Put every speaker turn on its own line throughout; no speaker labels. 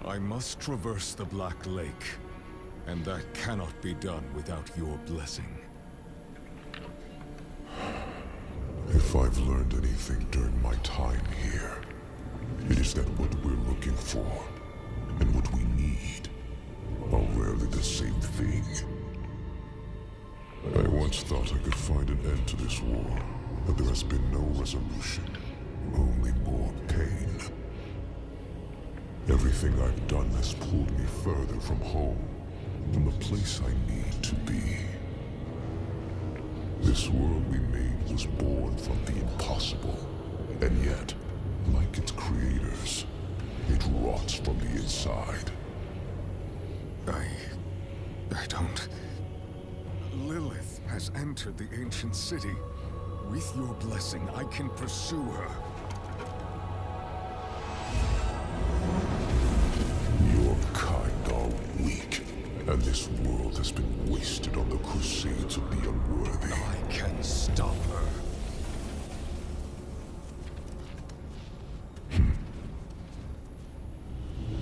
I must traverse the Black Lake, and that cannot be done without your blessing.
If I've learned anything during my time here, it is that what we're looking for and what we need are rarely the same thing. I once thought I could find an end to this war, but there has been no resolution, only more pain. Everything I've done has pulled me further from home, from the place I need to be. This world we made was born from the impossible, and yet, like its creators, it rots from the inside.
I don't... Lilith has entered the ancient city. With your blessing, I can pursue her.
Your kind are weak, and this world has been wasted on the crusades of the unworthy.
I can stop her.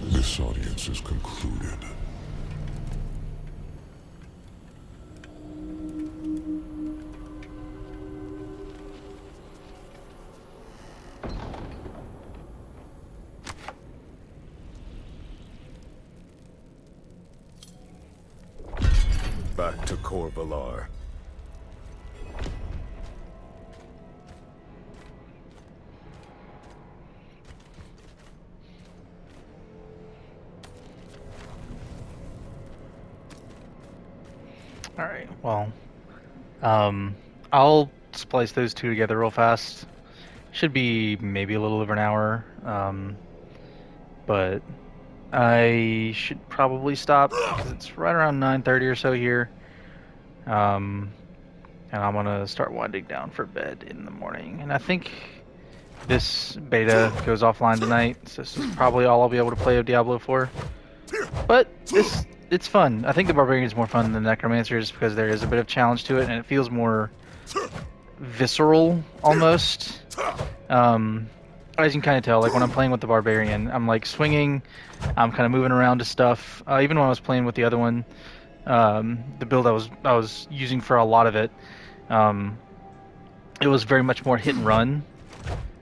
This audience is concluded.
Back to Corvalar.
All right. Well, I'll splice those two together real fast. Should be maybe a little over an hour. But I should probably stop because it's right around 9:30 or so here. And I'm gonna start winding down for bed in the morning. And I think this beta goes offline tonight, so this is probably all I'll be able to play of Diablo 4. But it's fun. I think the Barbarian is more fun than the Necromancer just because there is a bit of challenge to it, and it feels more visceral almost. As you can kind of tell, like when I'm playing with the Barbarian, I'm like swinging, I'm kind of moving around to stuff. Even when I was playing with the other one, the build I was using for a lot of it, it was very much more hit and run,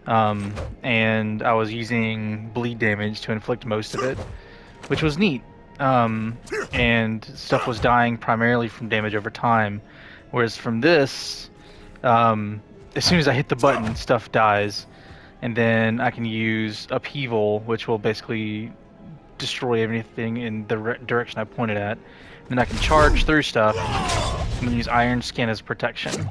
and I was using bleed damage to inflict most of it, which was neat. And stuff was dying primarily from damage over time, whereas from this, as soon as I hit the button, stuff dies, and then I can use upheaval, which will basically destroy everything in the direction I pointed at. Then I can charge through stuff, and then use Iron Skin as protection.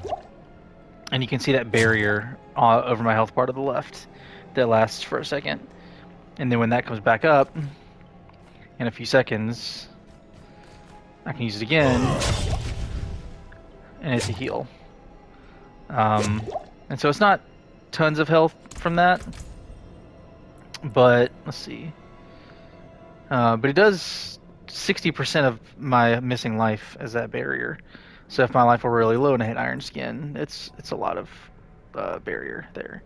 And you can see that barrier over my health bar to the left that lasts for a second. And then when that comes back up, in a few seconds, I can use it again, and it's a heal. And so it's not tons of health from that, but let's see. But it does 60% of my missing life as that barrier. So if my life were really low and I hit Iron Skin, it's a lot of barrier there.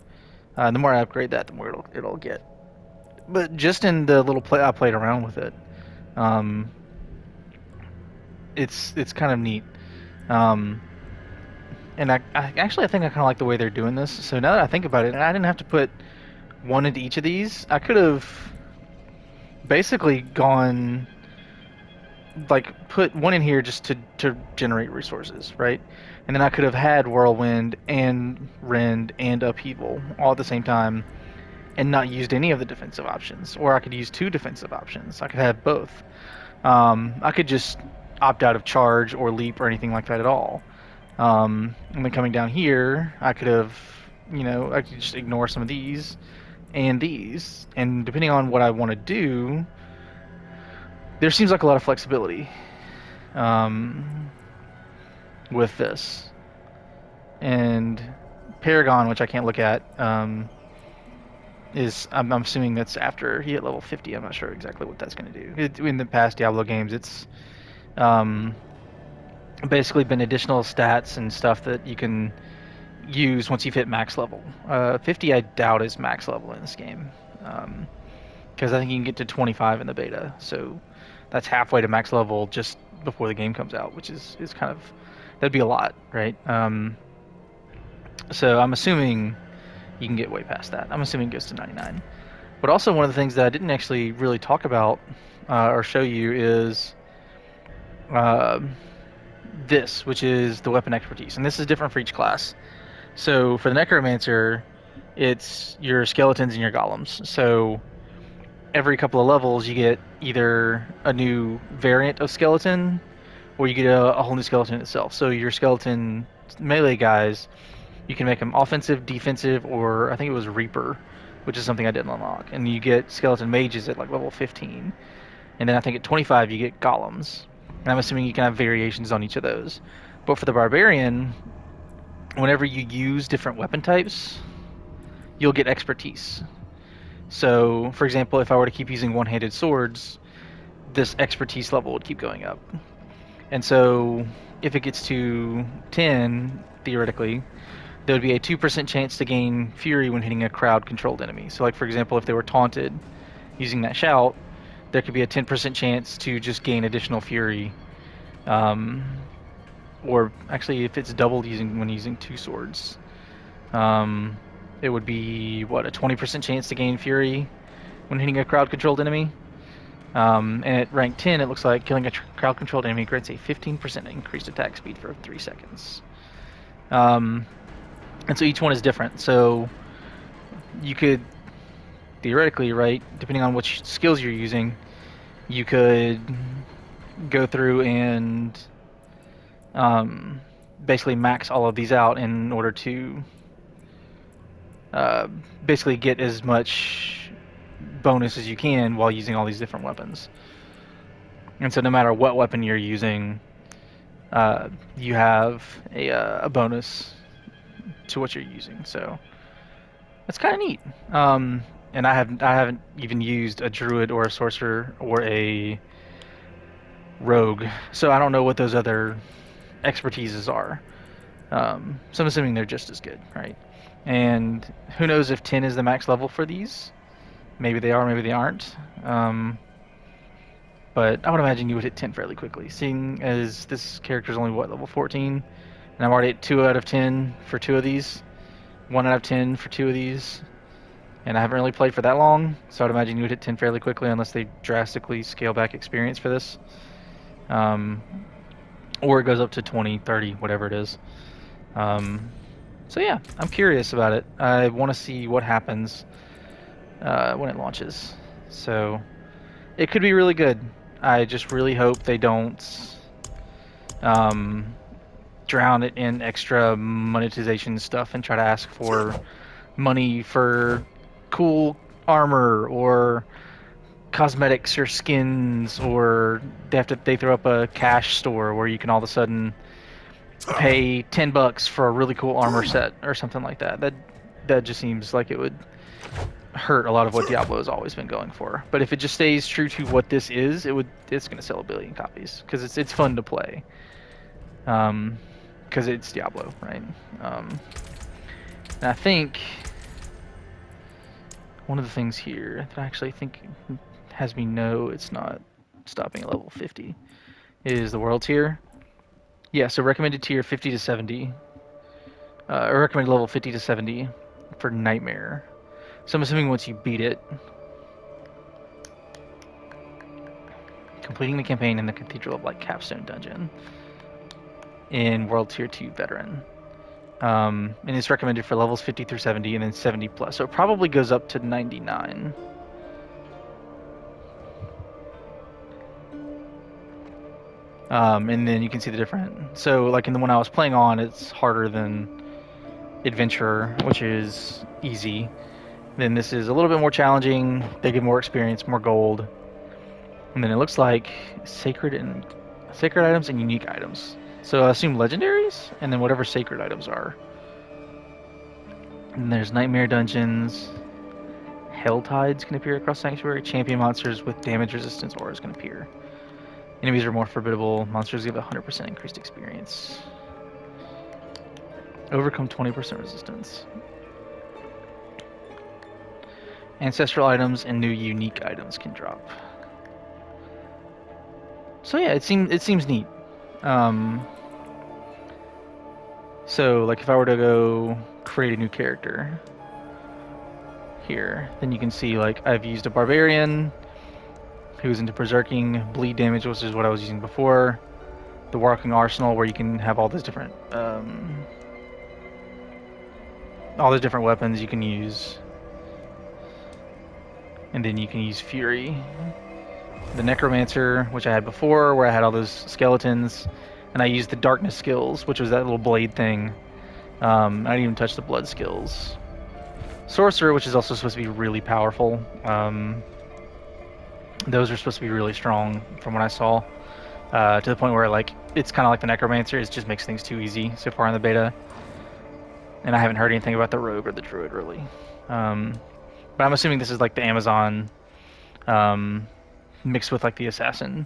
The more I upgrade that, the more it'll get. But just in the little play I played around with it, it's kind of neat. And I actually think I kind of like the way they're doing this. So now that I think about it, and I didn't have to put one into each of these, I could have basically gone like put one in here just to generate resources, right? And then I could have had Whirlwind and Rend and Upheaval all at the same time and not used any of the defensive options. Or I could use two defensive options. I could have both. I could just opt out of Charge or Leap or anything like that at all. And then coming down here, I could have, I could just ignore some of these and these. And depending on what I want to do, there seems like a lot of flexibility with this. And Paragon, which I can't look at, is I'm assuming that's after he hit level 50. I'm not sure exactly what that's going to do. In the past Diablo games, it's basically been additional stats and stuff that you can use once you've hit max level. 50 I doubt is max level in this game. because I think you can get to 25 in the beta. So that's halfway to max level just before the game comes out, which is kind of, that'd be a lot, right? So I'm assuming you can get way past that. I'm assuming it goes to 99. But also one of the things that I didn't actually really talk about or show you is uh, this, which is the weapon expertise, and this is different for each class. So for the necromancer, it's your skeletons and your golems. So every couple of levels, you get either a new variant of skeleton, or you get a whole new skeleton itself. So your skeleton melee guys, you can make them offensive, defensive, or I think it was Reaper, which is something I didn't unlock. And you get skeleton mages at like level 15. And then I think at 25 you get golems. And I'm assuming you can have variations on each of those. But for the barbarian, whenever you use different weapon types, you'll get expertise. So, for example, if I were to keep using one-handed swords, this expertise level would keep going up. And so, if it gets to 10, theoretically, there would be a 2% chance to gain fury when hitting a crowd-controlled enemy. So, like, for example, if they were taunted using that shout, there could be a 10% chance to just gain additional fury. Or actually, if it's doubled when using two swords, it would be, what, a 20% chance to gain fury when hitting a crowd-controlled enemy. And at rank 10, it looks like killing a crowd-controlled enemy grants a 15% increased attack speed for 3 seconds. And so each one is different. So you could, theoretically, right, depending on which skills you're using, you could go through and basically max all of these out in order to basically get as much bonus as you can while using all these different weapons. And so no matter what weapon you're using, you have a bonus to what you're using. So it's kind of neat. And I haven't even used a druid or a sorcerer or a rogue, so I don't know what those other expertises are. So I'm assuming they're just as good, right? And who knows if 10 is the max level for these? Maybe they are, maybe they aren't. But I would imagine you would hit 10 fairly quickly, seeing as this character is only, what, level 14? And I'm already at 2 out of 10 for 2 of these, 1 out of 10 for 2 of these, and I haven't really played for that long, so I'd imagine you would hit 10 fairly quickly unless they drastically scale back experience for this. Or it goes up to 20, 30, whatever it is. So yeah, I'm curious about it. I want to see what happens when it launches. So it could be really good. I just really hope they don't drown it in extra monetization stuff and try to ask for money for cool armor or cosmetics or skins, or they throw up a cash store where you can all of a sudden pay $10 for a really cool armor set or something like that. That just seems like it would hurt a lot of what Diablo has always been going for. But if it just stays true to what this is, it's going to sell 1 billion copies because it's fun to play. Because it's Diablo, right? And I think one of the things here that I actually think has me know it's not stopping at level 50 is the world tier. Yeah, so recommended tier 50 to 70. Or recommended level 50 to 70 for Nightmare. So I'm assuming once you beat it, completing the campaign in the Cathedral of Light Capstone Dungeon in World Tier 2 Veteran. And it's recommended for levels 50 through 70 and then 70 plus. So it probably goes up to 99. And then you can see the different. So like in the one I was playing on, it's harder than Adventurer, which is easy. Then this is a little bit more challenging. They get more experience, more gold. And then it looks like sacred items and unique items. So I assume legendaries, and then whatever sacred items are. And there's nightmare dungeons. Hell tides can appear across Sanctuary. Champion monsters with damage resistance auras can appear. Enemies are more formidable. Monsters give 100% increased experience. Overcome 20% resistance. Ancestral items and new unique items can drop. So yeah, it seems neat. So like if I were to go create a new character here, then you can see like I've used a barbarian who's into berserking, bleed damage, which is what I was using before. The walking arsenal where you can have all those different weapons you can use. And then you can use fury. The necromancer, which I had before, where I had all those skeletons, and I used the darkness skills, which was that little blade thing. I didn't even touch the blood skills. Sorcerer, which is also supposed to be really powerful. Those are supposed to be really strong from what I saw. To the point where like it's kind of like the necromancer. It just makes things too easy so far in the beta. And I haven't heard anything about the rogue or the druid really. But I'm assuming this is like the Amazon mixed with like the assassin.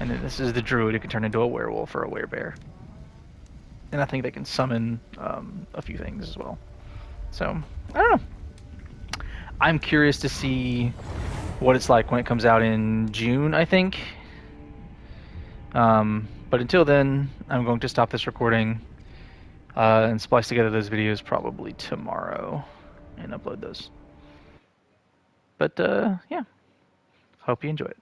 And then this is the druid who can turn into a werewolf or a werebear. And I think they can summon a few things as well. So, I don't know. I'm curious to see what it's like when it comes out in June, I think. But until then, I'm going to stop this recording and splice together those videos probably tomorrow and upload those. But yeah, hope you enjoy it.